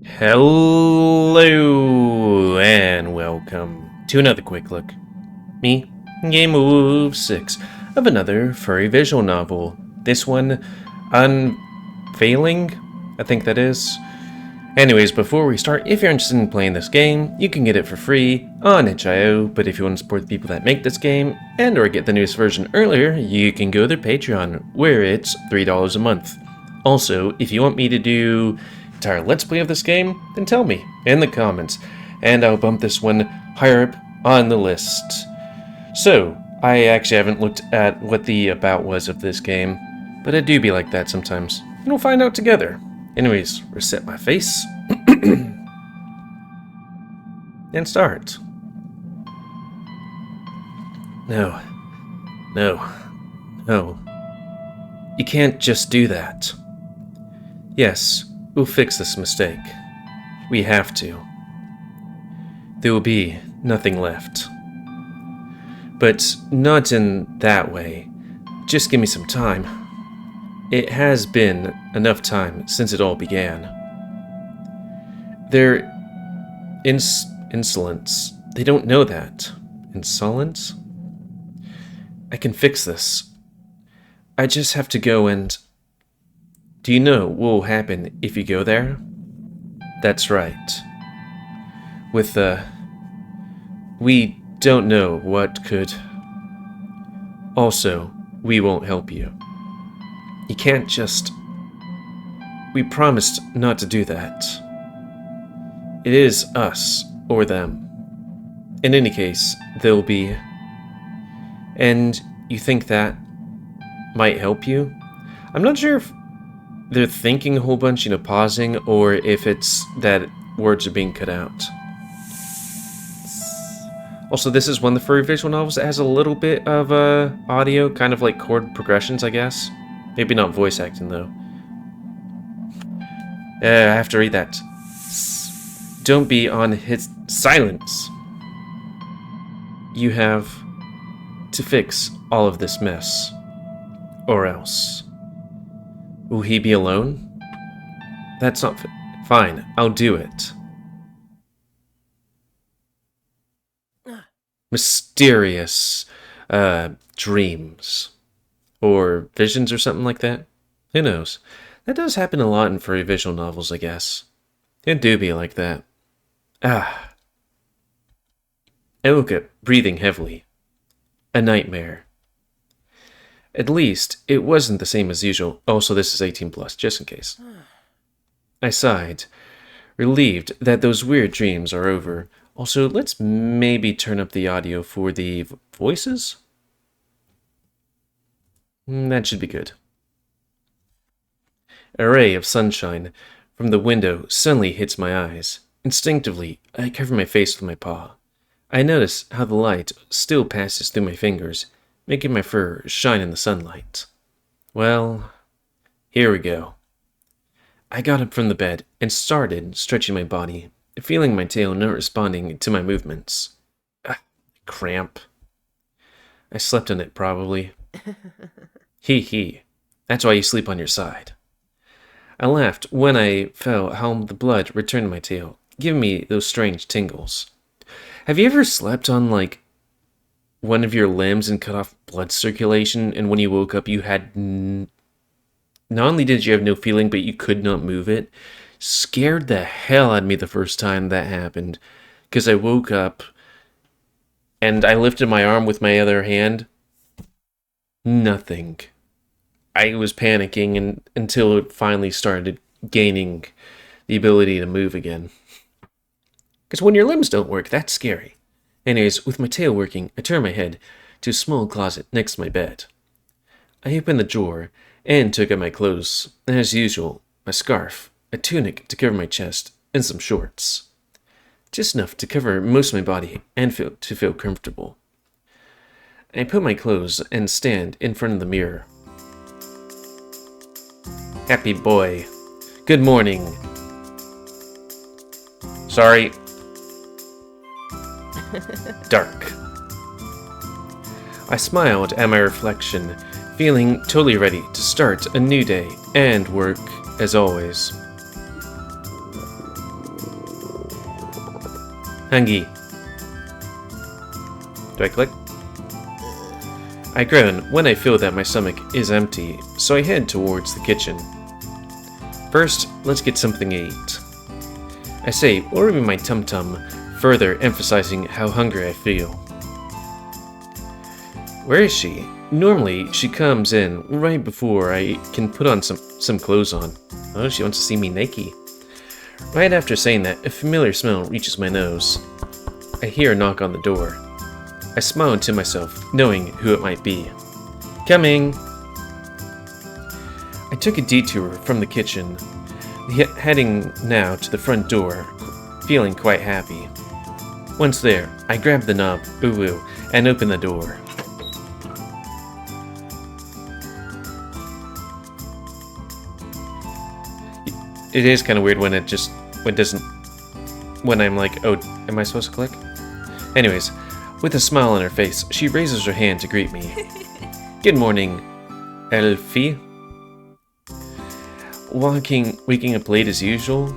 Hello and welcome to another quick look. Me, GamerWolfSix, of another furry visual novel. This one, Unveiling, I think that is. Anyways, before we start, if you're interested in playing this game, you can get it for free on itch.io, but if you want to support the people that make this game, and or get the newest version earlier, you can go to their Patreon, where it's $3 a month. Also, if you want me to do entire Let's Play of this game, then tell me in the comments, and I'll bump this one higher up on the list. So, I actually haven't looked at what the about was of this game, but it do be like that sometimes, and we'll find out together. Anyways, reset my face, and start. No. You can't just do that. Yes, we'll fix this mistake. We have to. There will be nothing left. But not in that way. Just give me some time. It has been enough time since it all began. Their insolence. They don't know that. Insolence? I can fix this. I just have to go and... Do you know what will happen if you go there? That's right. We don't know what could... Also, we won't help you. You can't just... We promised not to do that. It is us, or them. In any case, they'll be... And you think that might help you? I'm not sure if they're thinking a whole bunch, pausing, or if it's that words are being cut out. Also, this is one of the furry visual novels that has a little bit of audio, kind of like chord progressions, I guess. Maybe not voice acting, though. I have to read that. Don't be on his silence. You have to fix all of this mess. Or else. Will he be alone? That's not fine. I'll do it. Mysterious dreams. Or visions or something like that. Who knows? That does happen a lot in furry visual novels, I guess. It do be like that. I woke up breathing heavily. A nightmare. At least, it wasn't the same as usual. Also, this is 18 plus, just in case. I sighed, relieved that those weird dreams are over. Also, let's maybe turn up the audio for the voices? That should be good. A ray of sunshine from the window suddenly hits my eyes. Instinctively, I cover my face with my paw. I notice how the light still passes through my fingers, making my fur shine in the sunlight. Well, here we go. I got up from the bed and started stretching my body, feeling my tail not responding to my movements. Cramp. I slept on it, probably. Hee. That's why you sleep on your side. I laughed when I felt how the blood returned to my tail, giving me those strange tingles. Have you ever slept on, one of your limbs and cut off blood circulation, and when you woke up you had... Not only did you have no feeling, but you could not move it? Scared the hell out of me the first time that happened, because I woke up, and I lifted my arm with my other hand. Nothing. I was panicking until it finally started gaining the ability to move again. Because when your limbs don't work, that's scary. Anyways, with my tail working, I turned my head to a small closet next to my bed. I opened the drawer and took out my clothes. As usual, my scarf, a tunic to cover my chest, and some shorts. Just enough to cover most of my body and to feel comfortable. I put my clothes and stand in front of the mirror. Happy boy. Good morning. Sorry. Dark. I smiled at my reflection, feeling totally ready to start a new day and work as always. Hungry. Do I click? I groan when I feel that my stomach is empty, so I head towards the kitchen. First, let's get something to eat. I say, ordering my tum-tum, further emphasizing how hungry I feel. Where is she? Normally, she comes in right before I can put on some clothes on. Oh, she wants to see me naked. Right after saying that, a familiar smell reaches my nose. I hear a knock on the door. I smile to myself, knowing who it might be. Coming! I took a detour from the kitchen, heading now to the front door, feeling quite happy. Once there, I grab the knob, and open the door. It is kind of weird when when I'm like, oh, am I supposed to click? Anyways, with a smile on her face, she raises her hand to greet me. Good morning, Elfie. Waking up late as usual?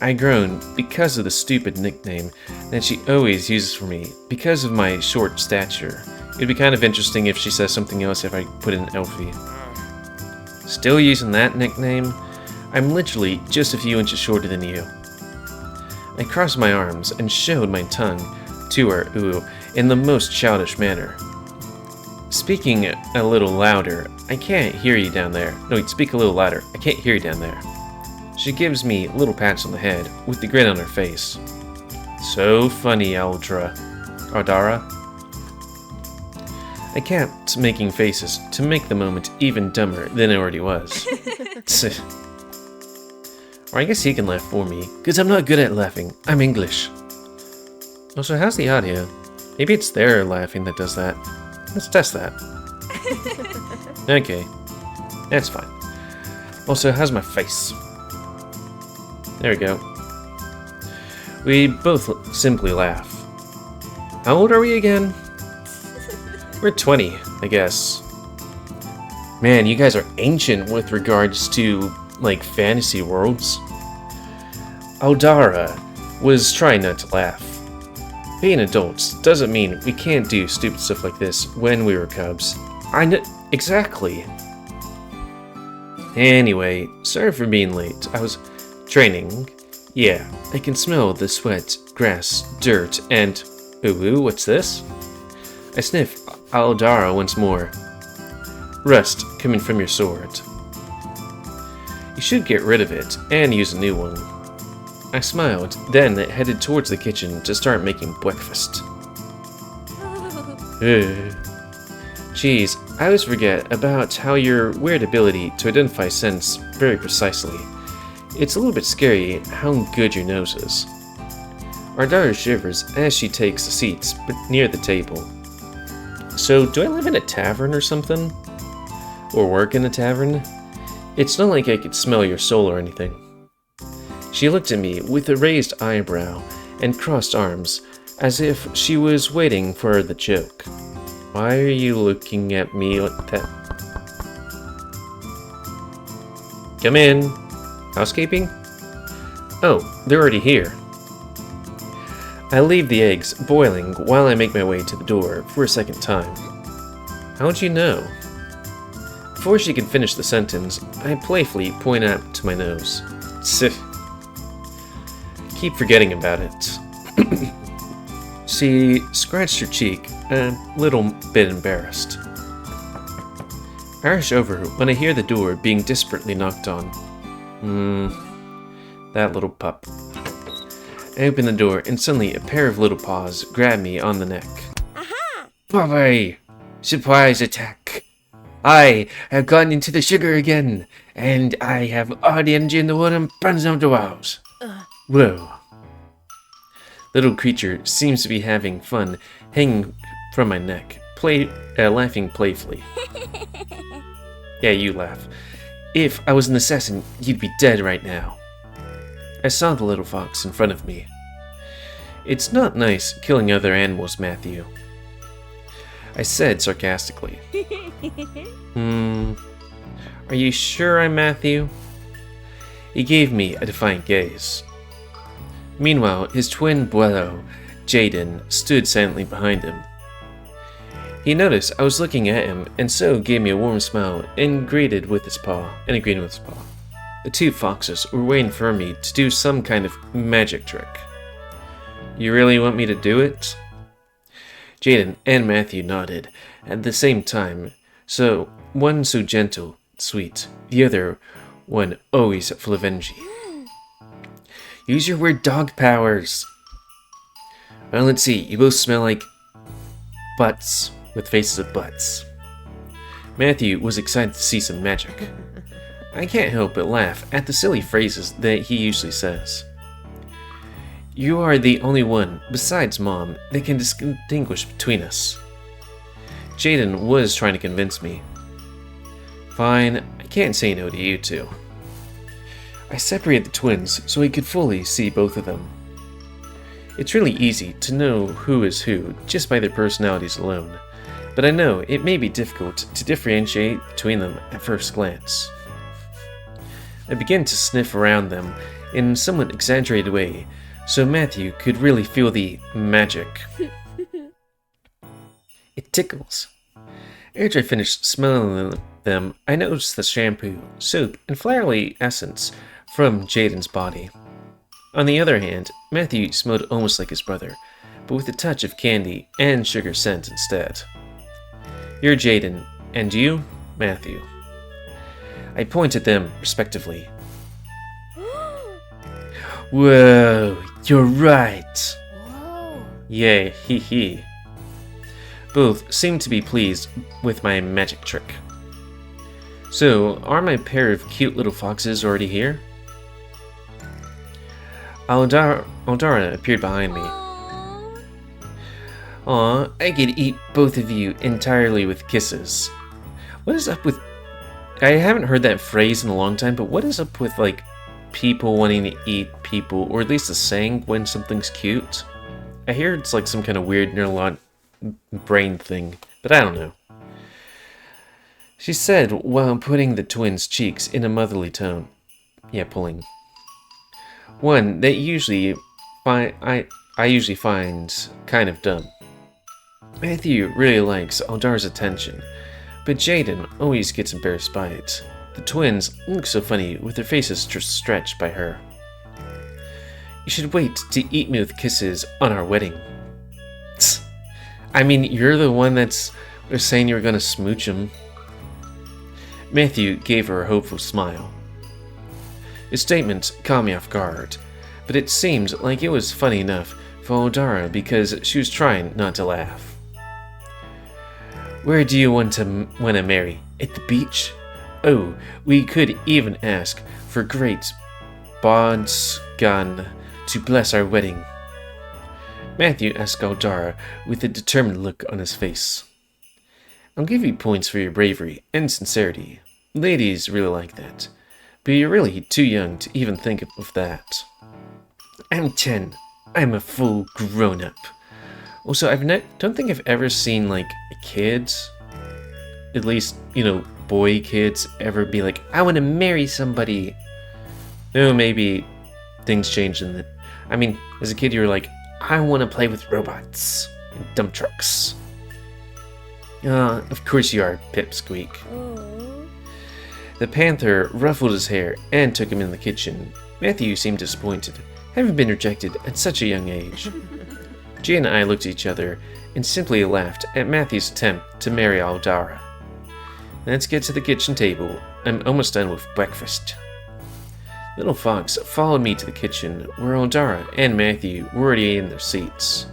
I groan because of the stupid nickname that she always uses for me because of my short stature. It'd be kind of interesting if she says something else if I put in Elfie. Still using that nickname? I'm literally just a few inches shorter than you. I crossed my arms and showed my tongue to her in the most childish manner. Speaking a little louder, I can't hear you down there. No, speak a little louder. I can't hear you down there. She gives me little pats on the head with the grin on her face. So funny, Aldara. I kept making faces to make the moment even dumber than it already was. Or I guess he can laugh for me, because I'm not good at laughing. I'm English. Also, how's the audio? Maybe it's their laughing that does that. Let's test that. Okay, that's fine. Also, how's my face? There we go. We both simply laugh. How old are we again? We're 20, I guess. Man, you guys are ancient with regards to, like, fantasy worlds. Aldara was trying not to laugh. Being adults doesn't mean we can't do stupid stuff like this when we were cubs. I know exactly. Anyway, sorry for being late. I was training. Yeah, I can smell the sweat, grass, dirt, and... Ooh, what's this? I sniff Aldara once more. Rust coming from your sword. You should get rid of it and use a new one. I smiled, then headed towards the kitchen to start making breakfast. Geez, I always forget about how your weird ability to identify scents very precisely. It's a little bit scary how good your nose is. Our daughter shivers as she takes a seat near the table. So, do I live in a tavern or something? Or work in a tavern? It's not like I could smell your soul or anything. She looked at me with a raised eyebrow and crossed arms, as if she was waiting for the joke. Why are you looking at me like that? Come in. Housekeeping? Oh, they're already here. I leave the eggs boiling while I make my way to the door for a second time. How'd you know? Before she could finish the sentence, I playfully point out to my nose. Sif. Keep forgetting about it. She scratched her cheek, a little bit embarrassed. I rush over when I hear the door being desperately knocked on. That little pup. I open the door and suddenly a pair of little paws grab me on the neck. Aha! Bye-bye! Surprise attack! I have gone into the sugar again, and I have all the energy in the world and burns out the walls. Whoa. Little creature seems to be having fun hanging from my neck, laughing playfully. Yeah, you laugh. If I was an assassin, you'd be dead right now. I saw the little fox in front of me. It's not nice killing other animals, Matthew. I said sarcastically. Are you sure I'm Matthew? He gave me a defiant gaze. Meanwhile, his twin brother, Jaden, stood silently behind him. He noticed I was looking at him, and so gave me a warm smile and greeted with his paw. The two foxes were waiting for me to do some kind of magic trick. You really want me to do it? Jaden and Matthew nodded at the same time, so one so gentle, sweet, the other one always full of energy. Use your weird dog powers. Well, let's see, you both smell like butts with faces of butts. Matthew was excited to see some magic. I can't help but laugh at the silly phrases that he usually says. You are the only one, besides Mom, that can distinguish between us. Jaden was trying to convince me. Fine, I can't say no to you two. I separated the twins so I could fully see both of them. It's really easy to know who is who just by their personalities alone, but I know it may be difficult to differentiate between them at first glance. I began to sniff around them in a somewhat exaggerated way, so Matthew could really feel the magic. It tickles. After I finished smelling them, I noticed the shampoo, soap, and flowery essence from Jaden's body. On the other hand, Matthew smelled almost like his brother, but with a touch of candy and sugar scent instead. You're Jaden, and you, Matthew. I pointed them respectively. Whoa, you're right. Whoa. Yay, hee hee. Both seemed to be pleased with my magic trick. So, are my pair of cute little foxes already here? Aldara appeared behind me. Aw, I could eat both of you entirely with kisses. What is up with... I haven't heard that phrase in a long time, but what is up with, like, people wanting to eat people, or at least the saying when something's cute? I hear it's like some kind of weird neural brain thing, but I don't know. She said while putting the twins' cheeks in a motherly tone. Yeah, pulling. One that I usually find kind of dumb. Matthew really likes Aldara's attention, but Jaden always gets embarrassed by it. The twins look so funny with their faces stretched by her. You should wait to eat me with kisses on our wedding. Tsk. I mean, you're the one that's saying you were gonna smooch him. Matthew gave her a hopeful smile. His statement caught me off guard, but it seemed like it was funny enough for Aldara because she was trying not to laugh. Where do you want to marry? At the beach? Oh, we could even ask for great Bodgan to bless our wedding. Matthew asked Aldara with a determined look on his face. I'll give you points for your bravery and sincerity. Ladies really like that. But you're really too young to even think of that. I'm 10. I'm a full grown-up. Also, don't think I've ever seen, like, a kid, at least, boy kids, ever be like, I want to marry somebody. No, maybe things changed in the... I mean, as a kid, you were like, I want to play with robots and dump trucks. Of course you are, Pipsqueak. Oh. The panther ruffled his hair and took him in the kitchen. Matthew seemed disappointed, having been rejected at such a young age. Gia and I looked at each other and simply laughed at Matthew's attempt to marry Aldara. Let's get to the kitchen table. I'm almost done with breakfast. Little Fox followed me to the kitchen, where Aldara and Matthew were already in their seats.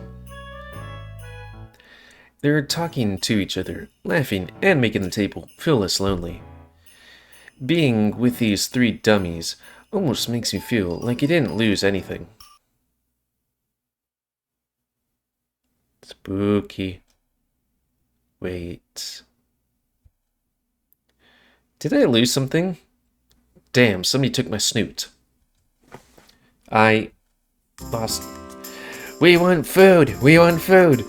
They were talking to each other, laughing, and making the table feel less lonely. Being with these three dummies almost makes me feel like I didn't lose anything. Spooky. Wait. Did I lose something? Damn, somebody took my snoot. I lost... We want food! We want food!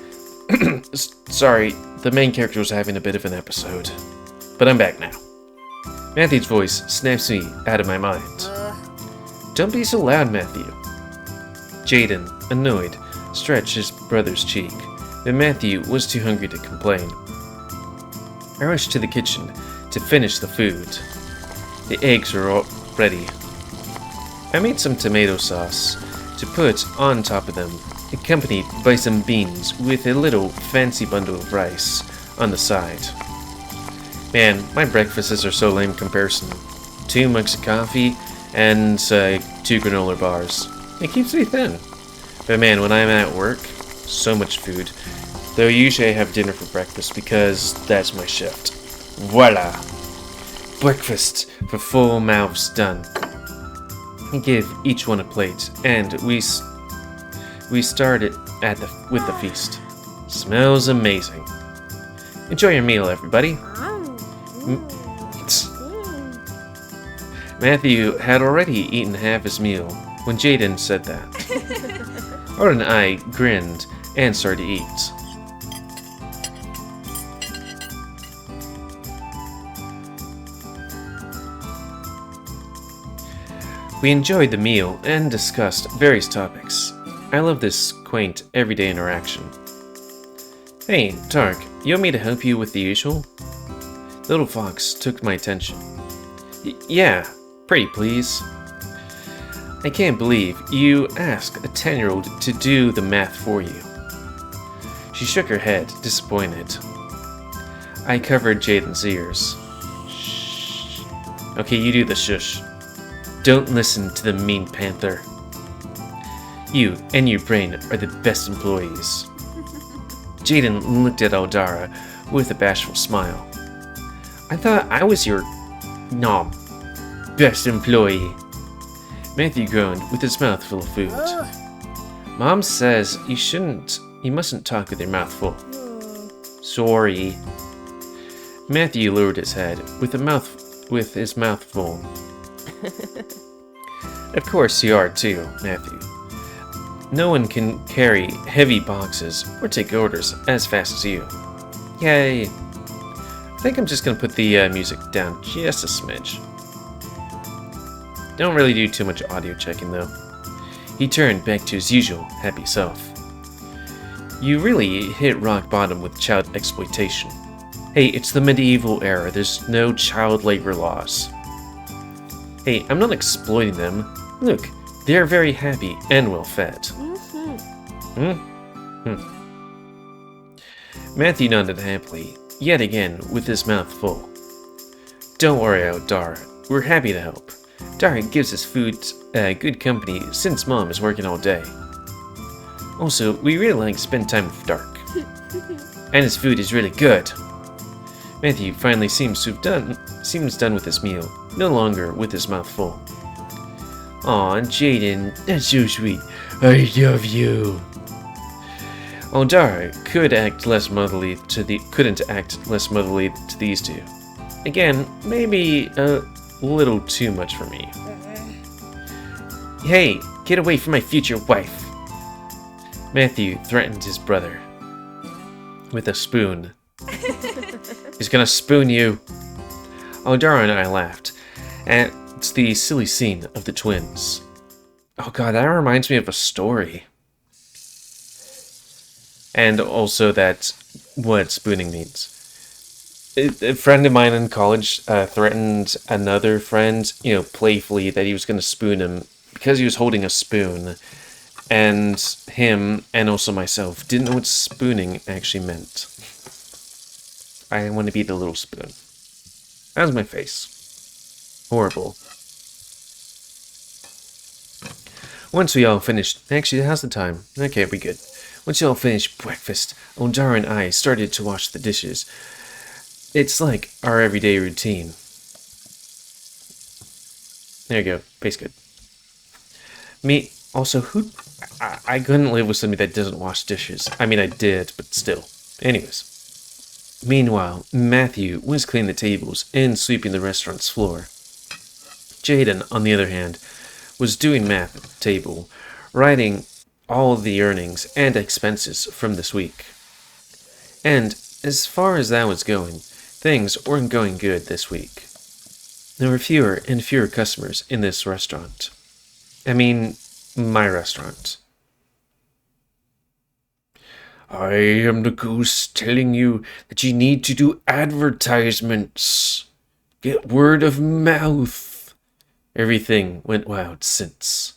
Sorry, the main character was having a bit of an episode. But I'm back now. Matthew's voice snaps me out of my mind. Don't be so loud, Matthew. Jaden, annoyed, stretched his brother's cheek, but Matthew was too hungry to complain. I rushed to the kitchen to finish the food. The eggs were all ready. I made some tomato sauce to put on top of them, accompanied by some beans with a little fancy bundle of rice on the side. Man, my breakfasts are so lame in comparison. 2 mugs of coffee and 2 granola bars. It keeps me thin. But man, when I'm at work, so much food. Though usually I have dinner for breakfast because that's my shift. Voila! Breakfast for full mouths done. I gave each one a plate, and we started with the feast. Smells amazing. Enjoy your meal, everybody. Matthew had already eaten half his meal when Jaden said that. Arden and I grinned and started to eat. We enjoyed the meal and discussed various topics. I love this quaint, everyday interaction. Hey, Tark, you want me to help you with the usual? Little Fox took my attention. Yeah, pretty please. I can't believe you asked a 10-year-old to do the math for you. She shook her head, disappointed. I covered Jaden's ears. Shh. Okay, you do the shush. Don't listen to the mean panther. You and your brain are the best employees. Jaden looked at Eldara with a bashful smile. I thought I was your best employee. Matthew groaned with his mouth full of food. Mom says you mustn't talk with your mouth full. Sorry. Matthew lowered his head with his mouth full. Of course you are too, Matthew. No one can carry heavy boxes or take orders as fast as you. Yay. I think I'm just gonna put the music down just a smidge. Don't really do too much audio checking though. He turned back to his usual happy self. You really hit rock bottom with child exploitation. Hey, it's the medieval era. There's no child labor laws. Hey, I'm not exploiting them. Look, they're very happy and well fed. Matthew nodded happily, yet again with his mouth full. Don't worry, Dara. We're happy to help. Dara gives us food good company since Mom is working all day. Also, we really like to spend time with Dark. And his food is really good. Matthew finally seems done with his meal, no longer with his mouth full. Aw, Jaden, that's so sweet. I love you. Dara couldn't act less motherly to these two. Again, maybe a little too much for me. Hey, get away from my future wife. Matthew threatened his brother with a spoon. He's gonna spoon you. Dara and I laughed at the silly scene of the twins. Oh god, that reminds me of a story. And also what spooning means. A friend of mine in college threatened another friend, playfully, that he was going to spoon him because he was holding a spoon. And him, and also myself, didn't know what spooning actually meant. I want to be the little spoon. That was my face. Horrible. Once we all finished... Actually, how's the time? Okay, we good. Once we all finished breakfast, Dara and I started to wash the dishes. It's like our everyday routine. There you go. Tastes good. Me, also, I couldn't live with somebody that doesn't wash dishes. I mean, I did, but still. Anyways. Meanwhile, Matthew was cleaning the tables and sweeping the restaurant's floor. Jaden, on the other hand, was doing math at the table, writing all the earnings and expenses from this week. And as far as that was going, things weren't going good this week. There were fewer and fewer customers in this restaurant. I mean, my restaurant. I am the ghost telling you that you need to do advertisements. Get word of mouth. Everything went wild since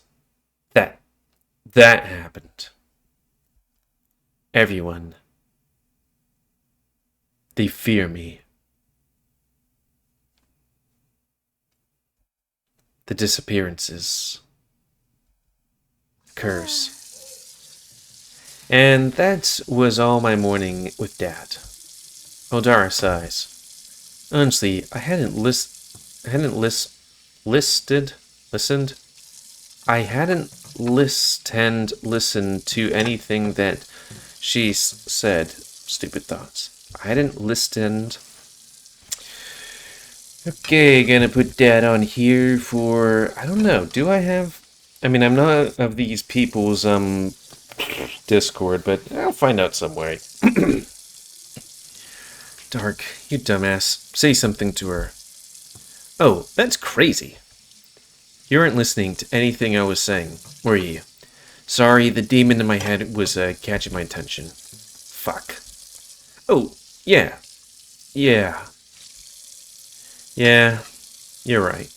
that happened. Everyone, they fear me. The disappearances. Curse. And that was all my morning with Dad. Odara sighs. Honestly, I hadn't listened to anything that she said. Stupid thoughts. I hadn't listened. Okay, gonna put Dad on here for, I don't know, do I have, I mean, I'm not of these people's, Discord, but I'll find out some way. Dark, you dumbass. Say something to her. Oh, that's crazy. You weren't listening to anything I was saying, were you? Sorry, the demon in my head was catching my attention. Fuck. Oh, yeah. Yeah, you're right.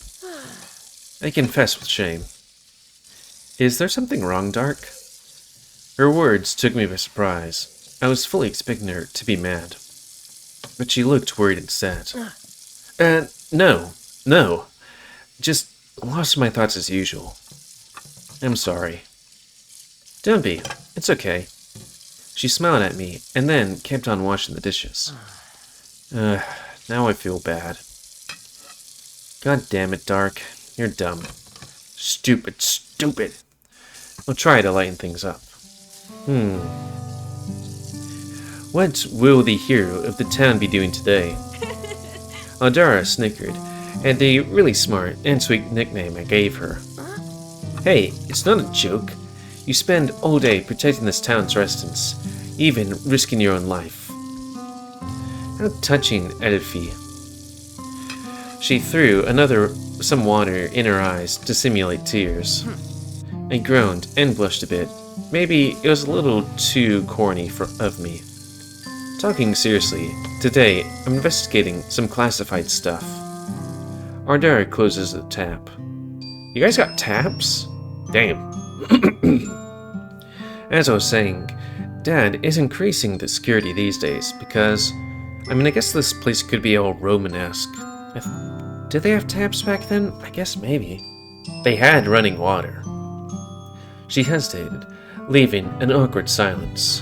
I confess with shame. Is there something wrong, Dark? Her words took me by surprise. I was fully expecting her to be mad. But she looked worried and sad. No. Just lost my thoughts as usual. I'm sorry. Don't be. It's okay. She smiled at me and then kept on washing the dishes. Now I feel bad. God damn it, Dark. You're dumb. Stupid. I'll try to lighten things up. What will the hero of the town be doing today? Odara snickered at the really smart and sweet nickname I gave her. Hey, it's not a joke. You spend all day protecting this town's residents, even risking your own life. How touching, Edifi. She threw some water in her eyes to simulate tears. I groaned and blushed a bit. Maybe it was a little too corny of me. Talking seriously, today I'm investigating some classified stuff. Ardara closes the tap. You guys got taps? Damn. As I was saying, Dad is increasing the security these days because, I guess this place could be all Romanesque. Did they have taps back then? I guess maybe. They had running water. She hesitated, leaving an awkward silence.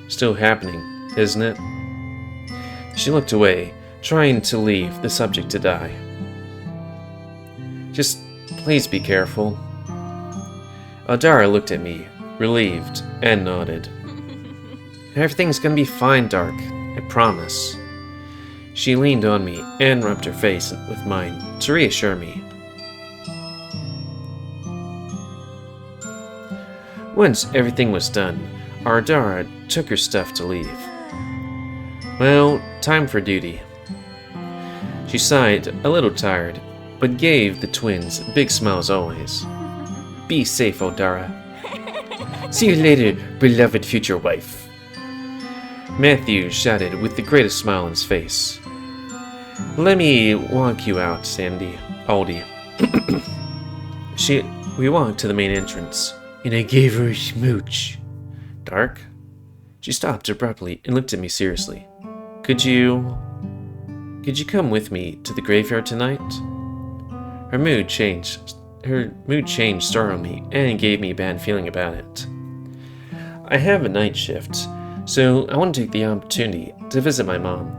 Still happening, isn't it? She looked away, trying to leave the subject to die. Just please be careful. Aldara looked at me, relieved, and nodded. Everything's gonna be fine, Dark. I promise. She leaned on me and rubbed her face with mine to reassure me. Once everything was done, Ardara took her stuff to leave. Well, time for duty. She sighed, a little tired, but gave the twins big smiles always. Be safe, Ardara. See you later, beloved future wife. Matthew shouted with the greatest smile on his face. Let me walk you out, Aldi. We walked to the main entrance, and I gave her a smooch. Dark? She stopped abruptly and looked at me seriously. Could you come with me to the graveyard tonight? Her mood changed startled me and gave me a bad feeling about it. I have a night shift, so I want to take the opportunity to visit Mom.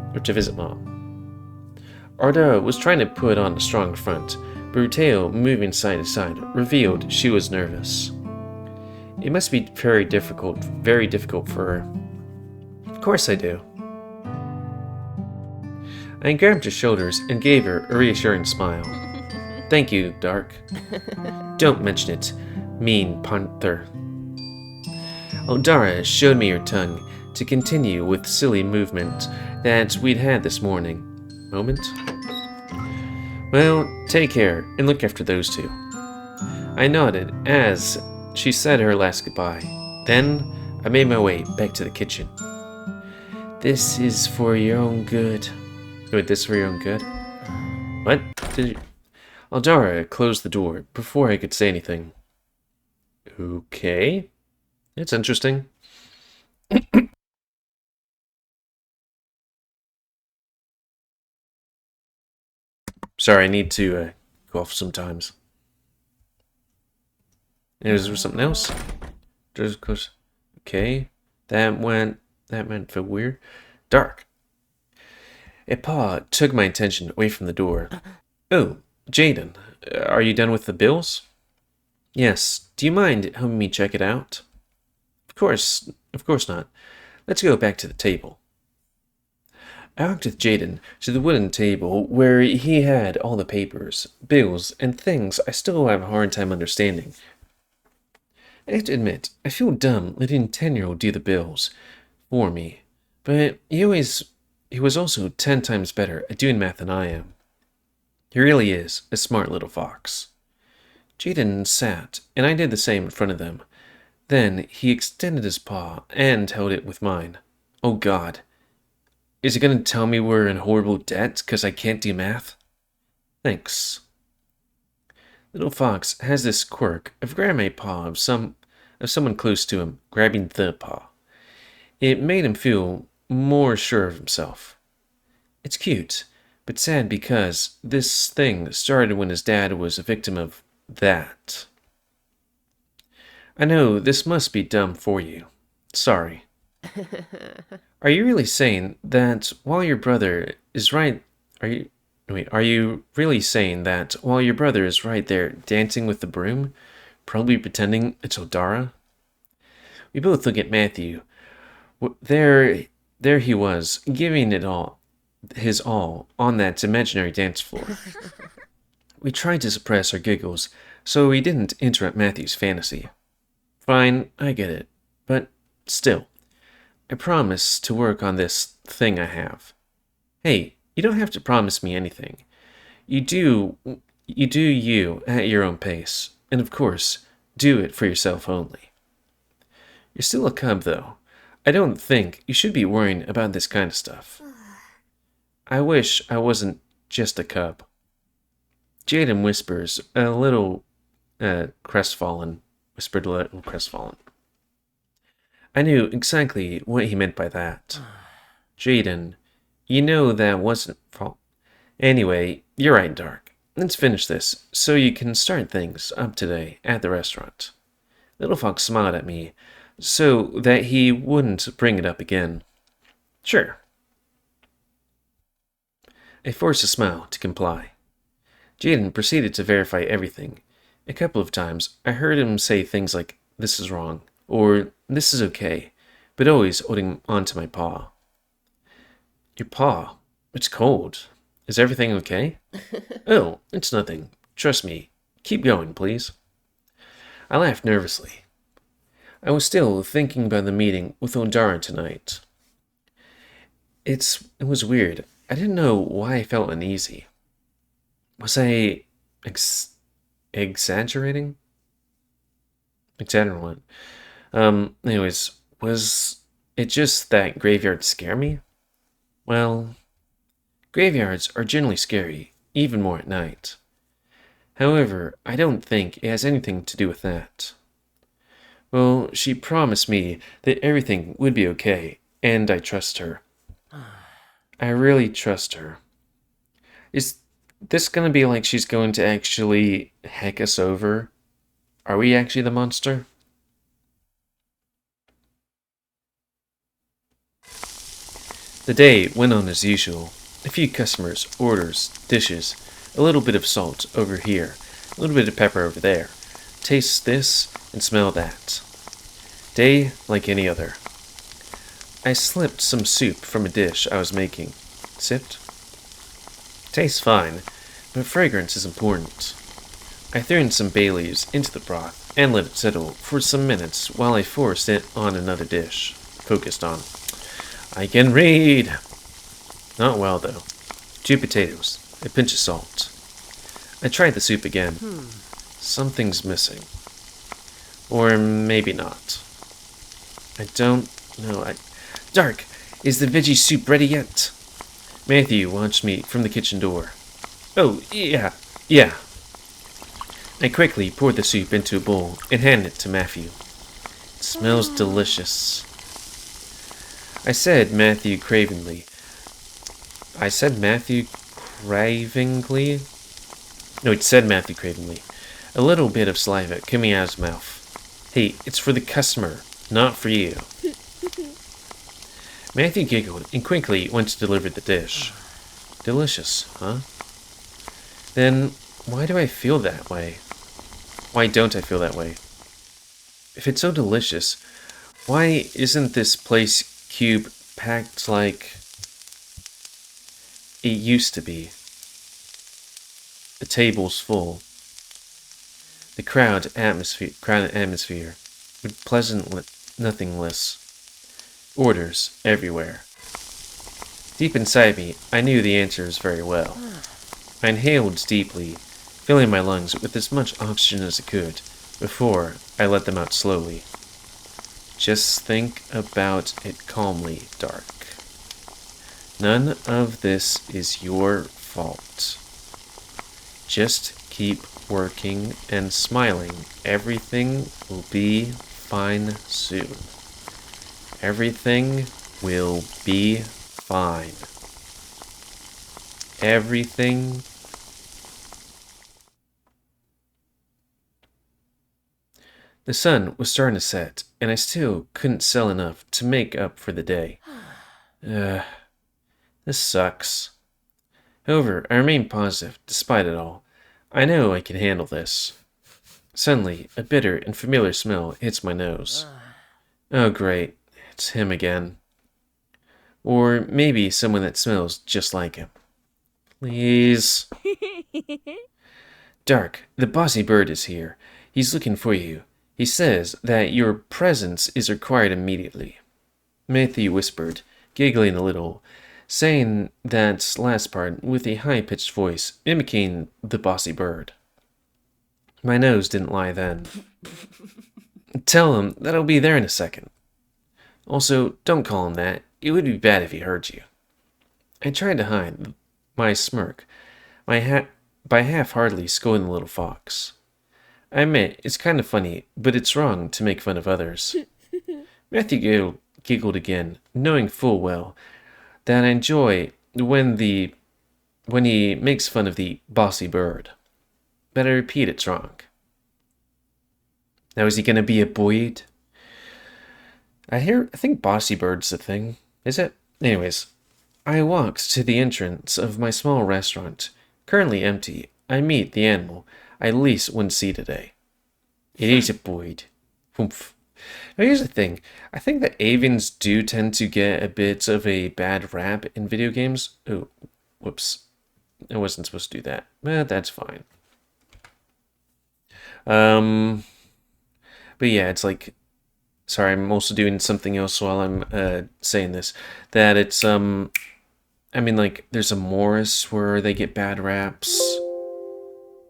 Arda was trying to put on a strong front, but her tail moving side to side revealed she was nervous. It must be very difficult for her. Of course I do. I grabbed her shoulders and gave her a reassuring smile. Thank you, Dark. Don't mention it, mean panther. Odara showed me her tongue to continue with the silly movement that we'd had this morning. Moment? Well, take care and look after those two. I nodded as she said her last goodbye. Then I made my way back to the kitchen. This is for your own good. Wait, this is for your own good? What? Did you... Aldara closed the door before I could say anything. Okay. That's interesting. Sorry, I need to cough sometimes. Is there something else? Just cause. Okay. That went feel weird. Dark. A paw took my attention away from the door. Oh, Jaden, are you done with the bills? Yes. Do you mind helping me check it out? Of course not. Let's go back to the table. I walked with Jaden to the wooden table where he had all the papers, bills, and things I still have a hard time understanding. I have to admit, I feel dumb letting a 10-year-old do the bills for me, but he was also 10 times better at doing math than I am. He really is a smart little fox. Jaden sat, and I did the same in front of them. Then he extended his paw and held it with mine. Oh God. Is he going to tell me we're in horrible debt because I can't do math? Thanks. Little Fox has this quirk of grabbing a paw of someone close to him, grabbing the paw. It made him feel more sure of himself. It's cute, but sad because this thing started when his dad was a victim of that. I know this must be dumb for you. Sorry. Are you really saying that while your brother is right... Are you really saying that while your brother is right there dancing with the broom, probably pretending it's Odara? We both look at Matthew. There he was, giving it all, his all, on that imaginary dance floor. We tried to suppress our giggles, so we didn't interrupt Matthew's fantasy. Fine, I get it, but still, I promise to work on this thing I have. Hey, you don't have to promise me anything. You do you at your own pace, and of course, do it for yourself only. You're still a cub, though. I don't think you should be worrying about this kind of stuff. I wish I wasn't just a cub. Jaden whispers, a little crestfallen. Whispered a little crestfallen. I knew exactly what he meant by that. Jaden, you know that wasn't fault. Anyway, you're right, Dark. Let's finish this, so you can start things up today at the restaurant. Little Fox smiled at me, so that he wouldn't bring it up again. Sure. I forced a smile to comply. Jaden proceeded to verify everything. A couple of times, I heard him say things like, "This is wrong," or "This is okay," but always holding onto my paw. Your paw? It's cold. Is everything okay? Oh, it's nothing. Trust me. Keep going, please. I laughed nervously. I was still thinking about the meeting with Odara tonight. It was weird. I didn't know why I felt uneasy. Was I exaggerating? Exaggerating. Anyways, was it just that graveyards scare me? Well, graveyards are generally scary, even more at night. However, I don't think it has anything to do with that. Well, she promised me that everything would be okay, and I trust her. I really trust her. Is this gonna be like she's going to actually heck us over? Are we actually the monster? The day went on as usual. A few customers, orders, dishes, a little bit of salt over here, a little bit of pepper over there. Taste this and smell that. Day like any other. I slipped some soup from a dish I was making. Sipped. Tastes fine, but fragrance is important. I threw in some bay leaves into the broth and let it settle for some minutes while I forced it on another dish. Focused on. I can read! Not well, though. 2 potatoes, a pinch of salt. I tried the soup again. Something's missing. Or maybe not. I don't know. Dark, is the veggie soup ready yet? Matthew watched me from the kitchen door. Oh, yeah, yeah. I quickly poured the soup into a bowl and handed it to Matthew. It smells delicious. I said Matthew cravingly. No, it said Matthew cravingly. A little bit of saliva coming out of his mouth. Hey, it's for the customer, not for you. Matthew giggled and quickly went to deliver the dish. Delicious, huh? Then why do I feel that way? Why don't I feel that way? If it's so delicious, why isn't this place cube packed like it used to be? The table's full. The crowded atmosphere, with pleasant nothingness. Orders everywhere. Deep inside me, I knew the answers very well. I inhaled deeply, filling my lungs with as much oxygen as I could, before I let them out slowly. Just think about it calmly, Dark. None of this is your fault. Just keep working and smiling. Everything will be fine soon. Everything will be fine. Everything. The sun was starting to set, and I still couldn't sell enough to make up for the day. This sucks. However, I remained positive, despite it all. I know I can handle this. Suddenly, a bitter and familiar smell hits my nose. Oh great, it's him again. Or maybe someone that smells just like him. Please. Dark, the bossy bird is here. He's looking for you. He says that your presence is required immediately. Matthew whispered, giggling a little, saying that last part with a high-pitched voice, mimicking the bossy bird. My nose didn't lie then. Tell him that I'll be there in a second. Also, don't call him that. It would be bad if he heard you. I tried to hide my smirk by half-heartedly scolding the little fox. I admit, it's kind of funny, but it's wrong to make fun of others. Matthew giggled again, knowing full well that I enjoy when he makes fun of the bossy bird. But I repeat, it's wrong. Now, is he gonna be a bullied? I think bossy bird's the thing. Is it? Anyways, I walked to the entrance of my small restaurant, currently empty. I meet the animal I least wouldn't see today. It is a bullied. Oomph. Now here's the thing. I think that avians do tend to get a bit of a bad rap in video games. Oh, whoops. I wasn't supposed to do that. But that's fine. But yeah, it's like... Sorry, I'm also doing something else while I'm saying this. That it's, I mean, like, there's a Morris where they get bad raps.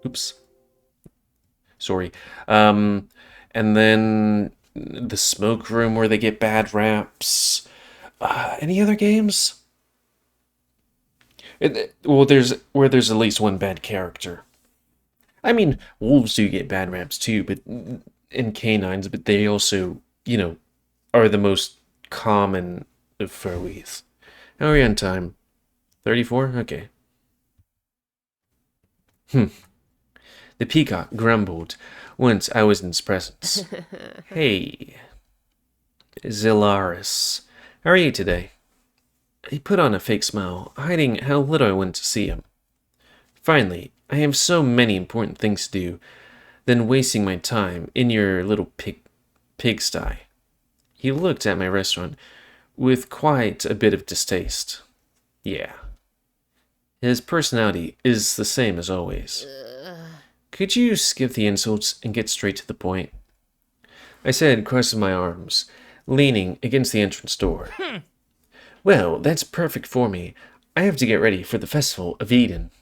Oops. Sorry. And then the Smoke Room where they get bad raps. Any other games? Well, there's at least one bad character. I mean, wolves do get bad raps too, but and canines, but they also, are the most common of furries. How are we on time? 34? Okay. The peacock grumbled once I was in his presence. Hey, Zillaris, how are you today? He put on a fake smile, hiding how little I wanted to see him. Finally, I have so many important things to do than wasting my time in your little pigsty. He looked at my restaurant with quite a bit of distaste. Yeah. His personality is the same as always. Could you skip the insults and get straight to the point? I said, crossing my arms, leaning against the entrance door. Well, that's perfect for me. I have to get ready for the Festival of Eden.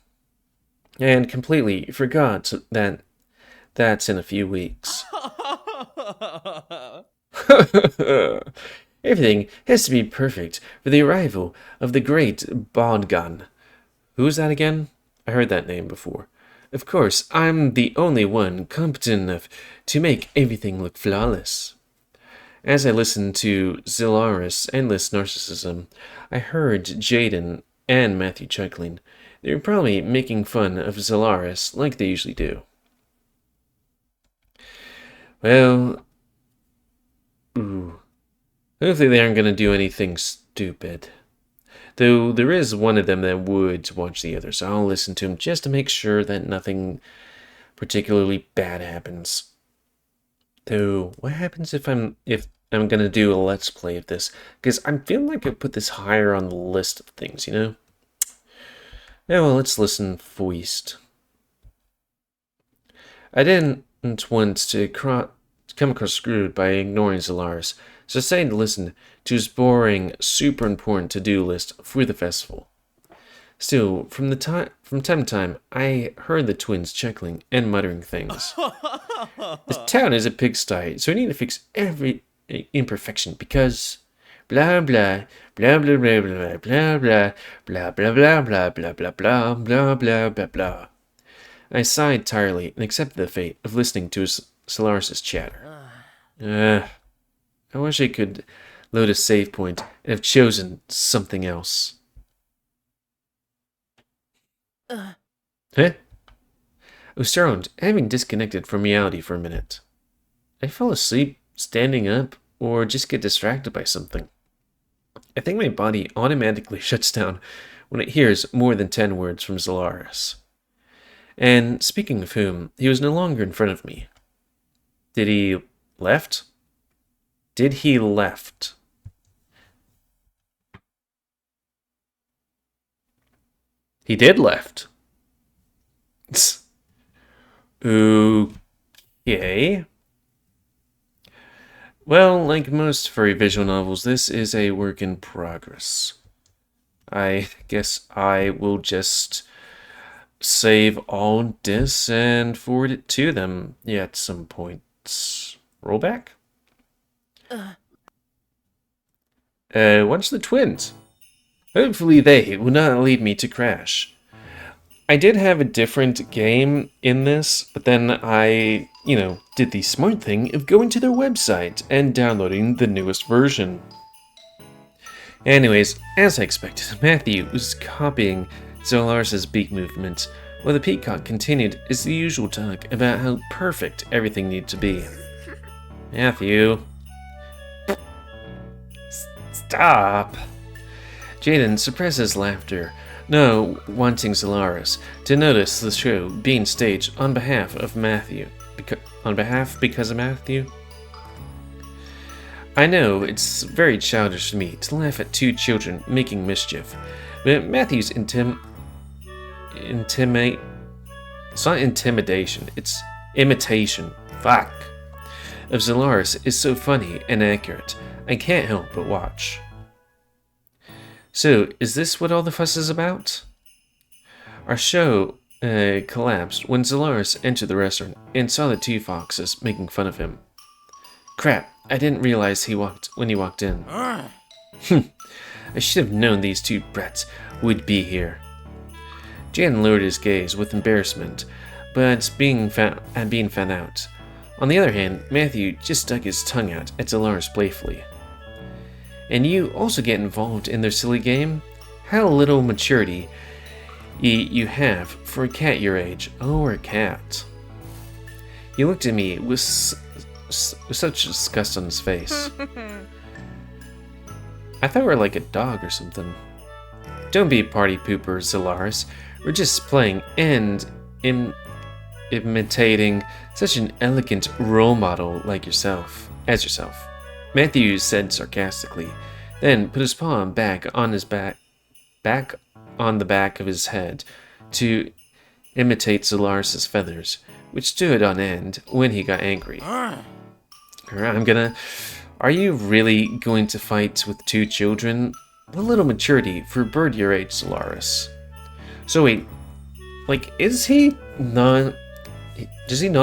And completely forgot that that's in a few weeks. Everything has to be perfect for the arrival of the great Bogdan. Who's that again? I heard that name before. Of course, I'm the only one competent enough to make everything look flawless. As I listened to Zolaris' endless narcissism, I heard Jaden and Matthew chuckling. They were probably making fun of Zolaris like they usually do. Well, hopefully they aren't going to do anything stupid. Though there is one of them that would watch the other, so I'll listen to him just to make sure that nothing particularly bad happens. Though, what happens if I'm gonna do a let's play of this? Because I'm feeling like I put this higher on the list of things, you know? Yeah, well, let's listen first. I didn't want to come across screwed by ignoring Zolaris, so I decided to listen to his boring, super important to-do list for the festival. Still, from time to time, I heard the twins chuckling and muttering things. This town is a pigsty, so I need to fix every imperfection because blah blah blah blah blah blah blah blah blah blah blah blah blah blah blah blah blah blah blah. I sighed tiredly and accepted the fate of listening to Solaris' chatter. I wish I could load a save point and have chosen something else. Huh? I was startled, having disconnected from reality for a minute. I fell asleep, standing up, or just get distracted by something. I think my body automatically shuts down when it hears more than 10 words from Zolaris. And speaking of whom, he was no longer in front of me. Did he left? Did he left? He did left. Okay. Well, like most furry visual novels, this is a work in progress. I guess I will just save all this and forward it to them at some point. Rollback? Watch the twins. Hopefully they will not lead me to crash. I did have a different game in this, but then I, did the smart thing of going to their website and downloading the newest version. Anyways, as I expected, Matthew was copying Zolaris' beak movement, while the peacock continued his usual talk about how perfect everything needed to be. Matthew. Stop. Jaden suppresses laughter, now wanting Zolaris to notice the show being staged on behalf of Matthew. Because of Matthew? I know it's very childish of me to laugh at two children making mischief, but Matthew's it's not intimidation, it's imitation. Fuck. Of Zolaris is so funny and accurate, I can't help but watch. So, is this what all the fuss is about? Our show collapsed when Zolaris entered the restaurant and saw the two foxes making fun of him. Crap, I didn't realize when he walked in. I should have known these two brats would be here. Jan lowered his gaze with embarrassment, but being found out. On the other hand, Matthew just stuck his tongue out at Zolaris playfully. And you also get involved in their silly game? How little maturity you have for a cat your age. Oh, or a cat. He looked at me with such disgust on his face. I thought we were like a dog or something. Don't be a party pooper, Zolaris. We're just playing and imitating such an elegant role model like yourself. Matthew said sarcastically, then put his paw back on the back of his head to imitate Zolaris' feathers, which stood on end when he got angry. Are you really going to fight with two children? A little maturity for a bird your age, Zolaris. So wait, does he not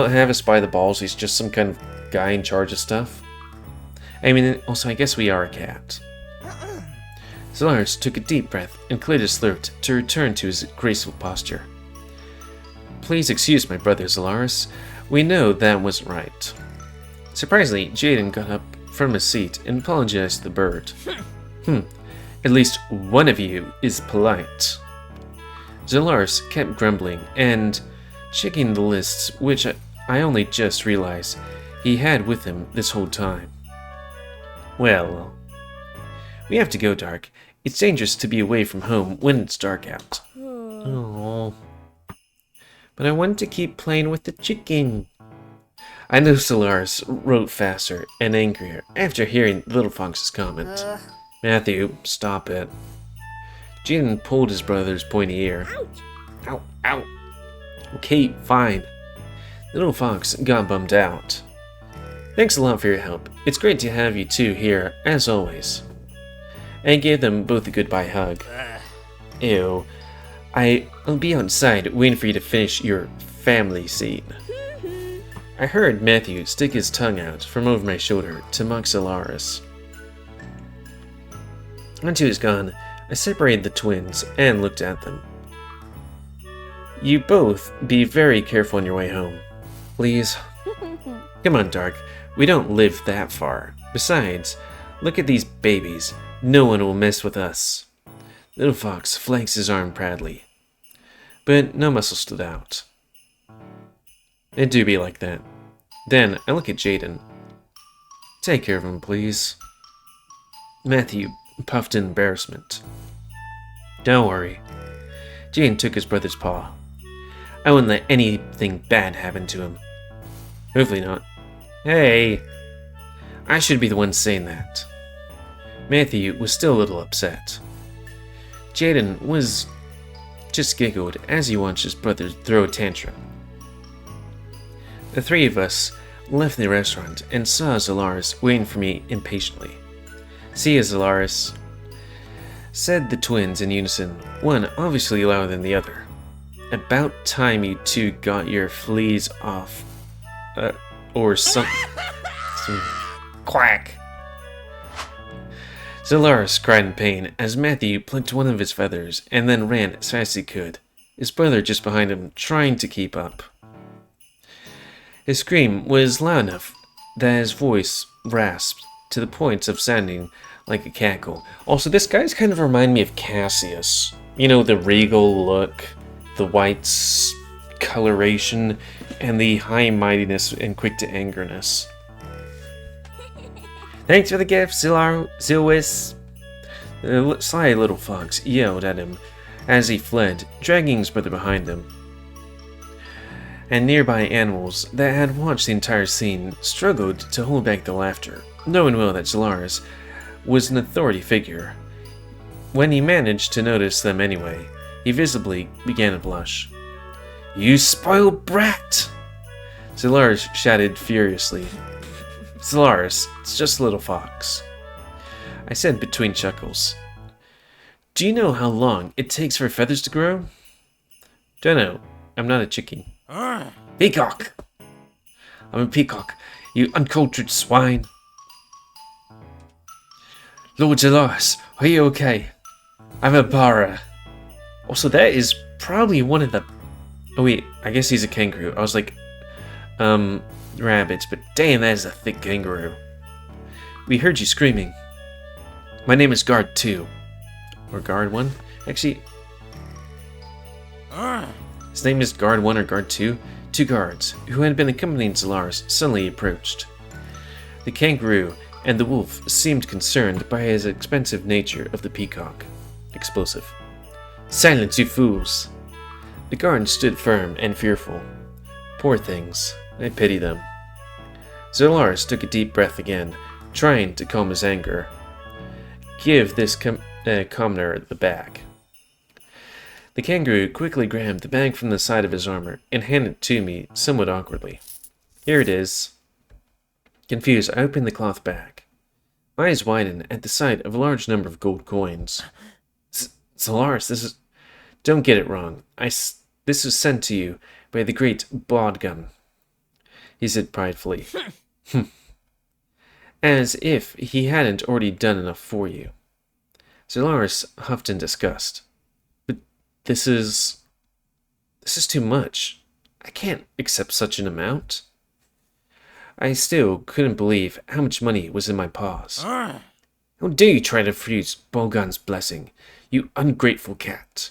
have us by the balls? He's just some kind of guy in charge of stuff? I mean, also, I guess we are a cat. Zolaris took a deep breath and cleared his throat to return to his graceful posture. Please excuse my brother, Zolaris. We know that wasn't right. Surprisingly, Jaden got up from his seat and apologized to the bird. At least one of you is polite. Zolaris kept grumbling and checking the lists, which I only just realized he had with him this whole time. Well, we have to go, Dark. It's dangerous to be away from home when it's dark out. Oh, but I want to keep playing with the chicken. I know Zolaris wrote faster and angrier after hearing Little Fox's comment. Matthew, stop it. Jaden pulled his brother's pointy ear. Ow, ow. Okay, fine. Little Fox got bummed out. Thanks a lot for your help. It's great to have you two here, as always. I gave them both a goodbye hug. Ew. I'll be outside waiting for you to finish your family scene. I heard Matthew stick his tongue out from over my shoulder to mock Zolaris. Once he was gone, I separated the twins and looked at them. You both be very careful on your way home. Please. Come on, Dark. We don't live that far. Besides, look at these babies. No one will mess with us. Little Fox flexed his arm proudly, but no muscle stood out. It do be like that. Then I look at Jaden. Take care of him, please. Matthew puffed in embarrassment. Don't worry. Jaden took his brother's paw. I wouldn't let anything bad happen to him. Hopefully not. Hey! I should be the one saying that. Matthew was still a little upset. Jaden was just giggled as he watched his brother throw a tantrum. The three of us left the restaurant and saw Zolaris waiting for me impatiently. See ya, Zolaris, said the twins in unison, one obviously louder than the other. About time you two got your fleas off. Or some quack. Zolaris cried in pain as Matthew plucked one of his feathers and then ran as fast as he could, his brother just behind him trying to keep up. His scream was loud enough that his voice rasped to the point of sounding like a cackle. Also, this guy's kind of remind me of Cassius. You know, the regal look, the white coloration, and the high mightiness and quick to angerness. Thanks for the gift, Zilwis. The sly little fox yelled at him as he fled, dragging his brother behind him. And nearby animals that had watched the entire scene struggled to hold back the laughter, knowing well that Zolaris was an authority figure. When he managed to notice them anyway, he visibly began to blush. You spoiled brat! Zolaris shouted furiously. Zolaris, it's just a little fox. I said between chuckles. Do you know how long it takes for feathers to grow? Dunno. I'm not a chicken. Peacock! I'm a peacock, you uncultured swine. Lord Zolaris, are you okay? I'm a bara. Also, that is probably one of the... Oh wait, I guess he's a kangaroo. I was like, rabbits, but damn, that is a thick kangaroo. We heard you screaming. My name is Guard 2. Or Guard 1? Actually... His name is Guard 1 or Guard 2? Two guards, who had been accompanying Zolaris, suddenly approached. The kangaroo and the wolf seemed concerned by his expensive nature of the peacock. Explosive. Silence, you fools! The guards stood firm and fearful. Poor things. I pity them. Zolaris took a deep breath again, trying to calm his anger. Give this commoner the bag. The kangaroo quickly grabbed the bag from the side of his armor and handed it to me somewhat awkwardly. Here it is. Confused, I opened the cloth bag. My eyes widened at the sight of a large number of gold coins. Zolaris, this is... Don't get it wrong. This was sent to you by the great Bodgum, he said pridefully. as if he hadn't already done enough for you. Zolaris huffed in disgust. But this is too much. I can't accept such an amount. I still couldn't believe how much money was in my paws. How dare you try to refuse Bolgan's blessing, you ungrateful cat?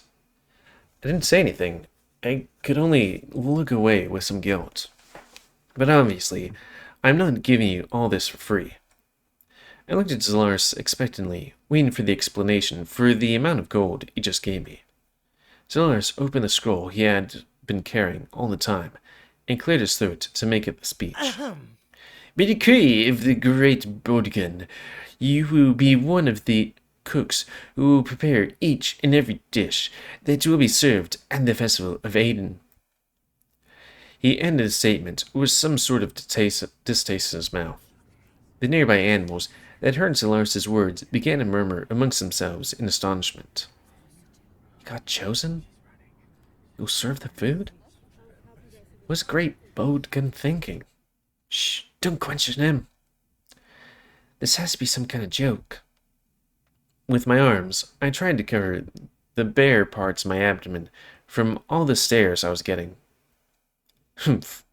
I didn't say anything. I could only look away with some guilt. But obviously, I'm not giving you all this for free. I looked at Zolaris expectantly, waiting for the explanation for the amount of gold he just gave me. Zolaris opened the scroll he had been carrying all the time, and cleared his throat to make it the speech. By decree of the great Bodgan, you will be one of the cooks who will prepare each and every dish that will be served at the festival of Aden. He ended his statement with some sort of distaste in his mouth. The nearby animals that heard Zolaris' words began to murmur amongst themselves in astonishment. He got chosen? Who'll serve the food? What's great Bodgan thinking? Shh, don't question him. This has to be some kind of joke. With my arms, I tried to cover the bare parts of my abdomen from all the stares I was getting. Humph.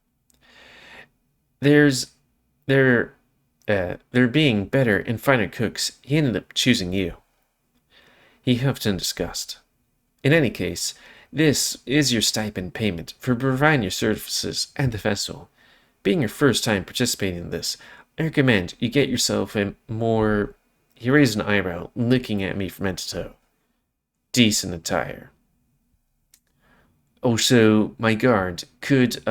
There being better and finer cooks, he ended up choosing you. He huffed in disgust. In any case, this is your stipend payment for providing your services at the festival. Being your first time participating in this, I recommend you get yourself a more... He raised an eyebrow, looking at me from head to toe. Decent attire. Also, my guard could,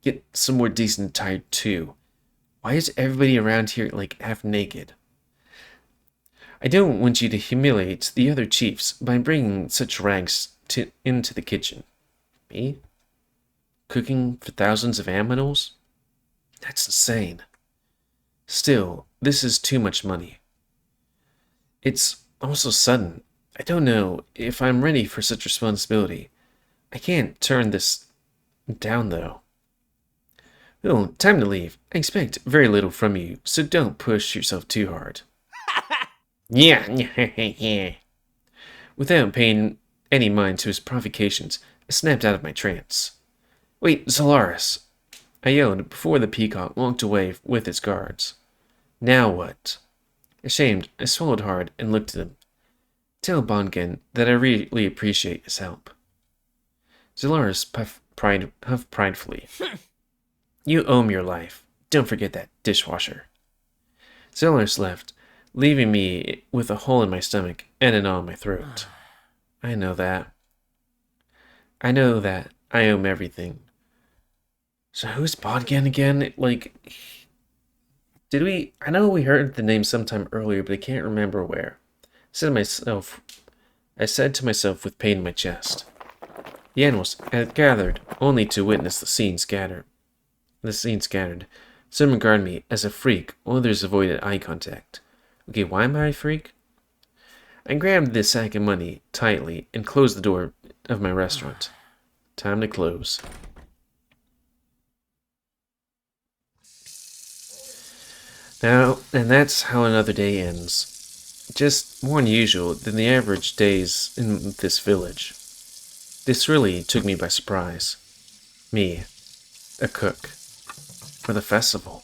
get some more decent attire too. Why is everybody around here, like, half naked? I don't want you to humiliate the other chiefs by bringing such rags into the kitchen. Me? Cooking for thousands of aminals? That's insane. Still, this is too much money. It's also sudden. I don't know if I'm ready for such responsibility. I can't turn this down, though. Oh, time to leave. I expect very little from you, so don't push yourself too hard. Yeah. Without paying any mind to his provocations, I snapped out of my trance. Wait, Zolaris! I yelled before the peacock walked away with its guards. Now what? Ashamed, I swallowed hard and looked at him. Tell Bongen that I really appreciate his help. Zolaris huffed pridefully. You owe me your life. Don't forget that dishwasher. Zolaris left, leaving me with a hole in my stomach and a gnaw in my throat. I know that. I owe him everything. So who's Bodgan again? Like, did we... I know we heard the name sometime earlier, but I can't remember where. I said to myself with pain in my chest. The animals had gathered only to witness the scene scattered. Some regard me as a freak, others avoided eye contact. Okay, why am I a freak? I grabbed the sack of money tightly and closed the door of my restaurant. Time to close. Now, and that's how another day ends. Just more unusual than the average days in this village. This really took me by surprise. Me, a cook, for the festival.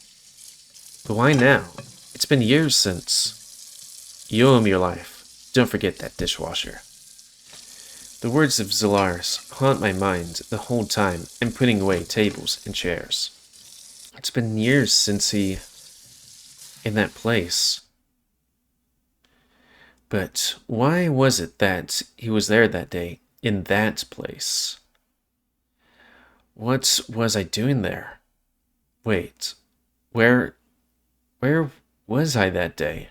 But why now? It's been years since. You owe him your life. Don't forget that dishwasher. The words of Zolaris haunt my mind the whole time I'm putting away tables and chairs. It's been years since he... in that place. But why was it that he was there that day, in that place? What was I doing there? Wait, where was I that day?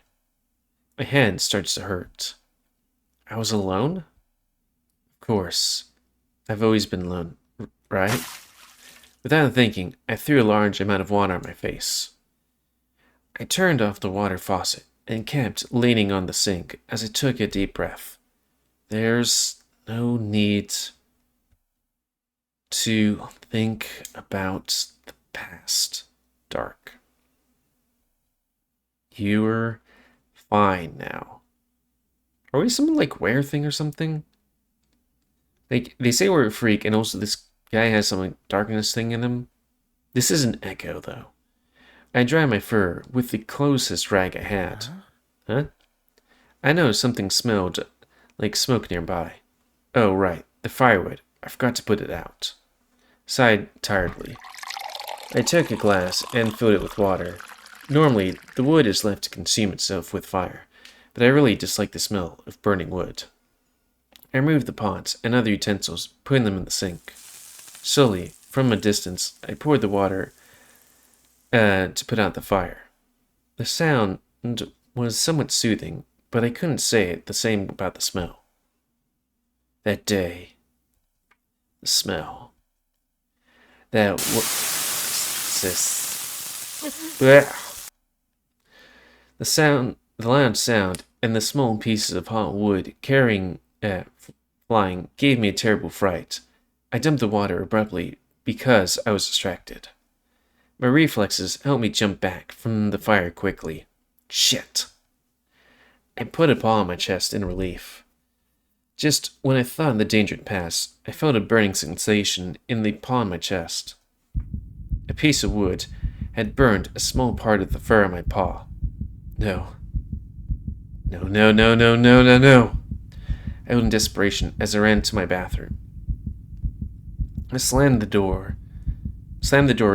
My head starts to hurt. I was alone? Of course, I've always been alone, right? Without thinking, I threw a large amount of water on my face. I turned off the water faucet and kept leaning on the sink as I took a deep breath. There's no need to think about the past, Dark. You're fine now. Are we some, like, rare thing or something? Like, they say we're a freak, and also this guy has some, like, darkness thing in him. This is an echo, though. I dry my fur with the closest rag I had. Huh? I noticed something smelled like smoke nearby. Oh, right, the firewood. I forgot to put it out. Sighed tiredly. I took a glass and filled it with water. Normally, the wood is left to consume itself with fire, but I really dislike the smell of burning wood. I removed the pots and other utensils, putting them in the sink. Slowly, from a distance, I poured the water to put out the fire. The sound was somewhat soothing, but I couldn't say the same about the smell. That day, the smell. That the sound, the loud sound, and the small pieces of hot wood flying gave me a terrible fright. I dumped the water abruptly because I was distracted. My reflexes helped me jump back from the fire quickly. Shit! I put a paw on my chest in relief. Just when I thought the danger had passed, I felt a burning sensation in the paw on my chest. A piece of wood had burned a small part of the fur on my paw. No. No, no, no, no, no, no, no. I yelled in desperation as I ran to my bathroom. I slammed the door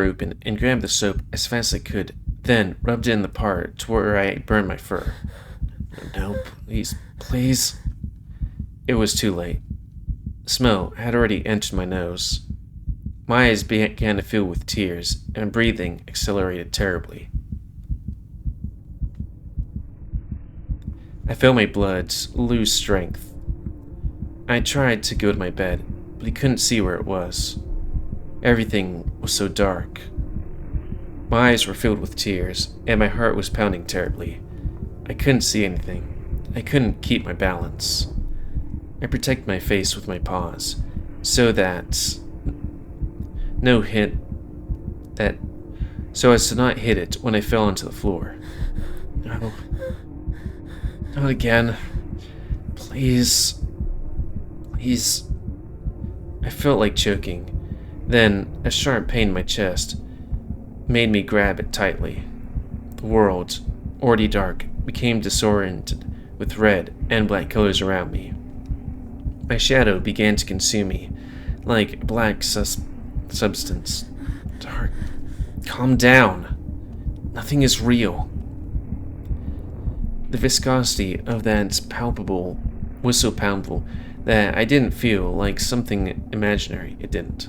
open and grabbed the soap as fast as I could, then rubbed in the part to where I burned my fur. No, please, please. It was too late. The smell had already entered my nose. My eyes began to fill with tears, and breathing accelerated terribly. I felt my blood lose strength. I tried to go to my bed, but I couldn't see where it was. Everything was so dark. My eyes were filled with tears, and my heart was pounding terribly. I couldn't see anything. I couldn't keep my balance. I protected my face with my paws, so as to not hit it when I fell onto the floor. No. Not again. Please. Please. I felt like choking. Then, a sharp pain in my chest made me grab it tightly. The world, already dark, became disoriented with red and black colors around me. My shadow began to consume me, like a black substance. Dark. Calm down. Nothing is real. The viscosity of that was so palpable that I didn't feel like something imaginary. It didn't.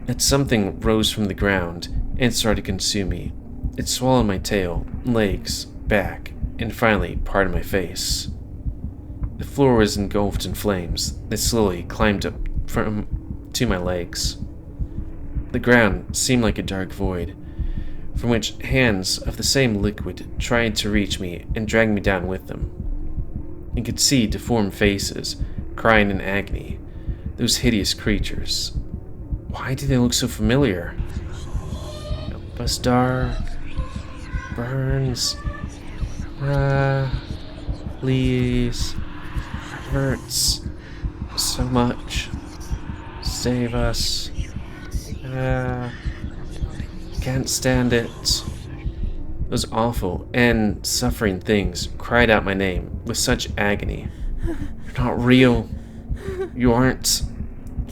That something rose from the ground and started to consume me. It swallowed my tail, legs, back, and finally part of my face. The floor was engulfed in flames that slowly climbed up to my legs. The ground seemed like a dark void, from which hands of the same liquid tried to reach me and drag me down with them. I could see deformed faces, crying in agony. Those hideous creatures. Why do they look so familiar? Help us, dark. Burns. Please. Hurts so much. Save us. Can't stand it. Those awful and suffering things cried out my name with such agony. You're not real. You aren't.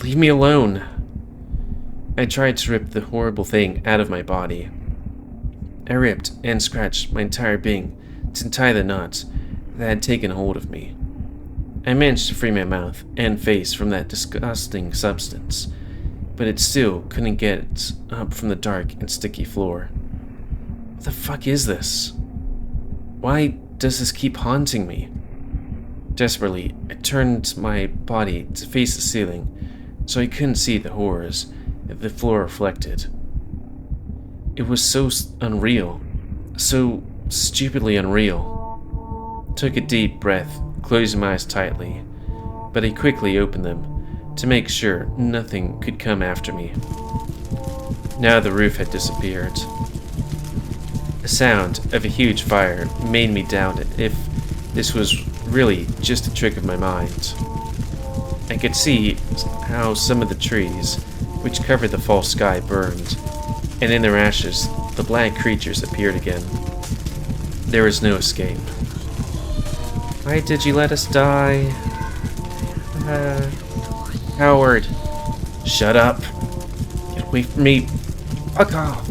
Leave me alone. I tried to rip the horrible thing out of my body. I ripped and scratched my entire being to untie the knots that had taken hold of me. I managed to free my mouth and face from that disgusting substance, but it still couldn't get up from the dark and sticky floor. What the fuck is this? Why does this keep haunting me? Desperately, I turned my body to face the ceiling so I couldn't see the horrors that the floor reflected. It was so unreal, so stupidly unreal. I took a deep breath, closing my eyes tightly, but I quickly opened them to make sure nothing could come after me. Now the roof had disappeared. The sound of a huge fire made me doubt if this was really just a trick of my mind. I could see how some of the trees, which covered the false sky, burned, and in their ashes, the black creatures appeared again. There was no escape. Why did you let us die? Howard. Shut up. Get away from me. Fuck off.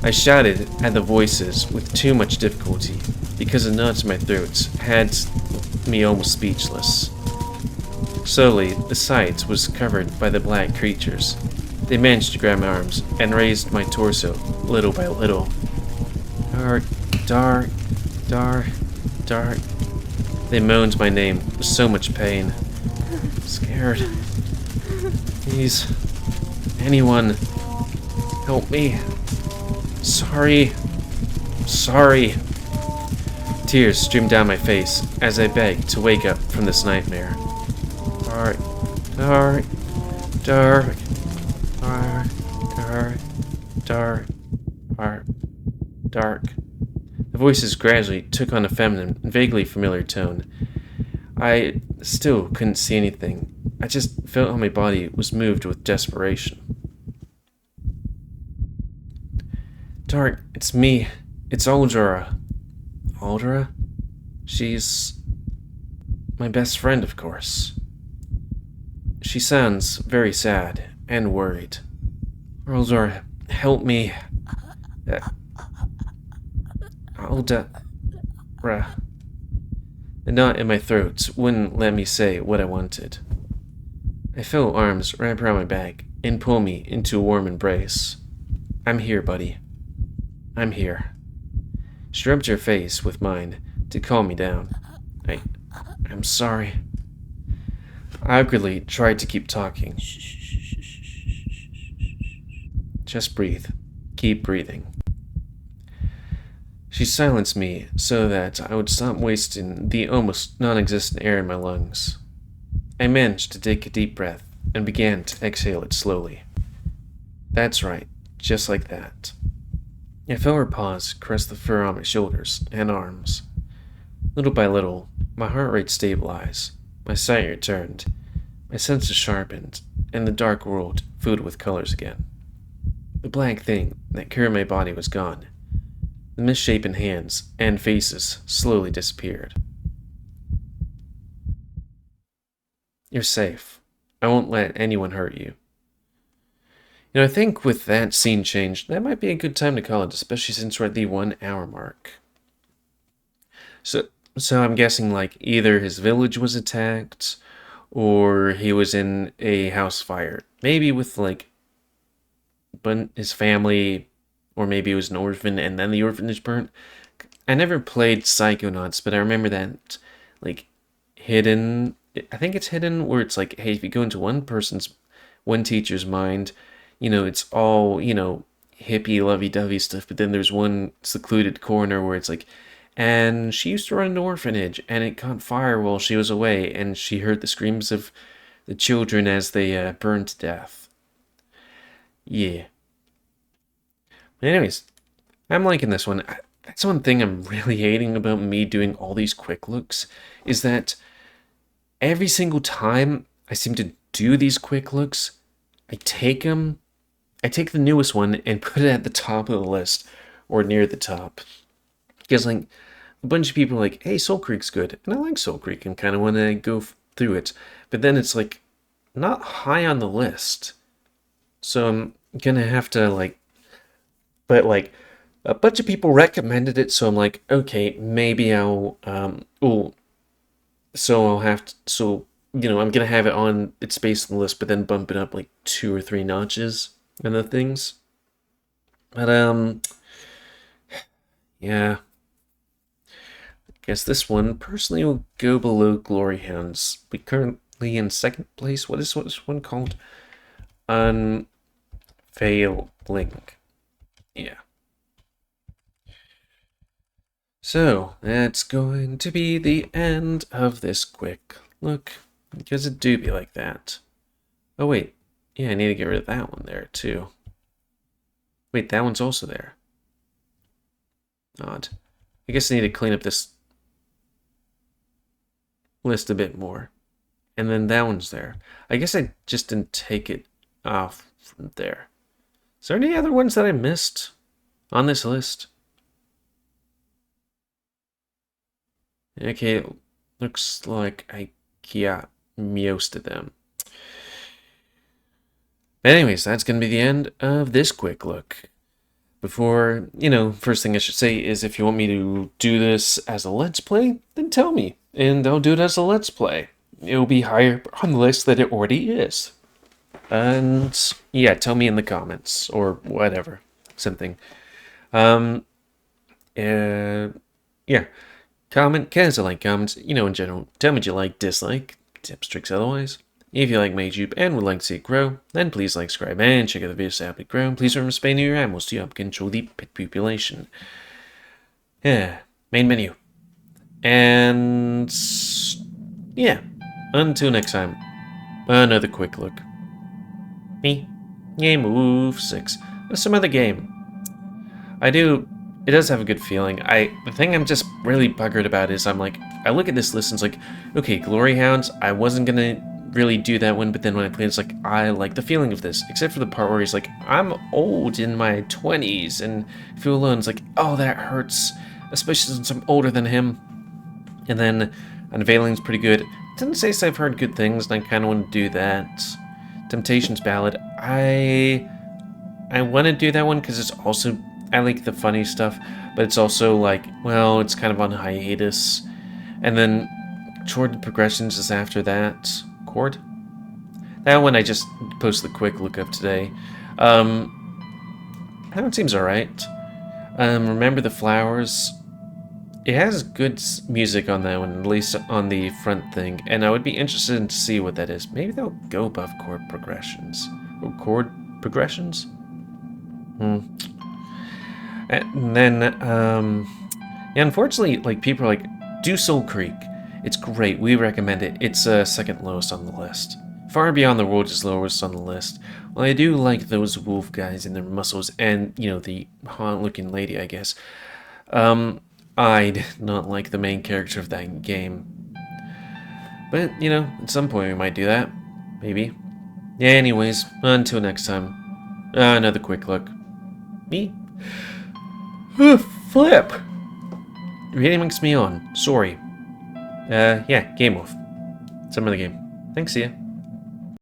I shouted at the voices with too much difficulty because the knots in my throat had me almost speechless. Slowly, the sight was covered by the black creatures. They managed to grab my arms and raised my torso little by little. Dark, dark, dark, dark. They moaned my name with so much pain. I'm scared. Please, anyone, help me. Sorry. Sorry. Tears streamed down my face as I begged to wake up from this nightmare. Dark, dark, dark, dark, dark, dark, dark, dark. The voices gradually took on a feminine, vaguely familiar tone. I still couldn't see anything. I just felt how my body was moved with desperation. Dark, it's me. It's Aldra. Aldra? She's my best friend, of course. She sounds very sad and worried. Aldra, help me. Aldra. The knot in my throat wouldn't let me say what I wanted. I felt arms wrap around my back and pull me into a warm embrace. I'm here, buddy. I'm here. She rubbed her face with mine to calm me down. I'm sorry. I awkwardly tried to keep talking. Just breathe. Keep breathing. She silenced me so that I would stop wasting the almost non-existent air in my lungs. I managed to take a deep breath and began to exhale it slowly. That's right, just like that. I felt her paws caress the fur on my shoulders and arms. Little by little, my heart rate stabilized, my sight returned, my senses sharpened, and the dark world filled with colors again. The black thing that carried my body was gone. The misshapen hands and faces slowly disappeared. You're safe. I won't let anyone hurt you. I think with that scene change, that might be a good time to call it, especially since we're at the 1 hour mark. So I'm guessing like either his village was attacked, or he was in a house fire. Maybe with like his family, or maybe it was an orphan and then the orphanage burnt. I never played Psychonauts, but I remember that like hidden. I think it's hidden where it's like, hey, if you go into one teacher's mind, it's all, hippie, lovey-dovey stuff, but then there's one secluded corner where it's like, and she used to run an orphanage, and it caught fire while she was away, and she heard the screams of the children as they burned to death. Yeah. But anyways, I'm liking this one. That's one thing I'm really hating about me doing all these quick looks, is that every single time I seem to do these quick looks, I take the newest one and put it at the top of the list, or near the top. Because, like, a bunch of people are like, hey, Soul Creek's good. And I like Soul Creek and kind of want to go through it. But then it's, like, not high on the list. So I'm going to have to, but, a bunch of people recommended it. So I'm like, okay, maybe I'll, I'm going to have it on its space on the list, but then bump it up, 2 or 3 notches and the things. But, yeah. I guess this one personally will go below Glory Hounds. We currently in second place. What is this one called? Unveiling. Yeah. So, that's going to be the end of this quick look, because it do be like that. Oh wait, yeah, I need to get rid of that one there too. Wait, that one's also there. Odd. I guess I need to clean up this list a bit more. And then that one's there. I guess I just didn't take it off from there. Is there any other ones that I missed on this list? Okay, looks like I got most of them. Anyways, that's going to be the end of this quick look. Before, first thing I should say is if you want me to do this as a Let's Play, then tell me, and I'll do it as a Let's Play. It'll be higher on the list than it already is. And, yeah, tell me in the comments, or whatever, something. Yeah. Comment, cancel, like comments, in general. Tell me what you like, dislike, tips, tricks, otherwise. If you like my YouTube and would like to see it grow, then please like, subscribe, and check out the videos to help it grow. Please remember to spay your animals to help control the pet population. Yeah, main menu. And yeah, until next time, another quick look. Me, GamerWolfSix. There's some other game. It does have a good feeling. The thing I'm just really buggered about is I look at this list and it's like, okay, Glory Hounds, I wasn't gonna really do that one, but then when I play it's like, I like the feeling of this, except for the part where he's like, I'm old in my 20s, and feel alone, it's like, oh, that hurts, especially since I'm older than him. And then Unveiling's pretty good. Didn't say I've heard good things, and I kind of want to do that. Temptation's Ballad, I want to do that one because it's also, I like the funny stuff, but it's also like, well, it's kind of on hiatus. And then Chord Progressions is after that. Chord? That one I just posted a quick look up today. That one seems alright. Remember the Flowers? It has good music on that one, at least on the front thing, and I would be interested to see what that is. Maybe they'll go above chord progressions. Or chord progressions? And then, yeah, unfortunately, like, people are like, do Soul Creek. It's great. We recommend it. It's second lowest on the list. Far Beyond the World is lowest on the list. Well, I do like those wolf guys and their muscles and, the hot-looking lady, I guess. I did not like the main character of that game. But, at some point we might do that. Maybe. Yeah, anyways, until next time. Another quick look. Me? Flip! Really makes me on. Sorry. Yeah, Game Wolf. Some other game. Thanks, see ya.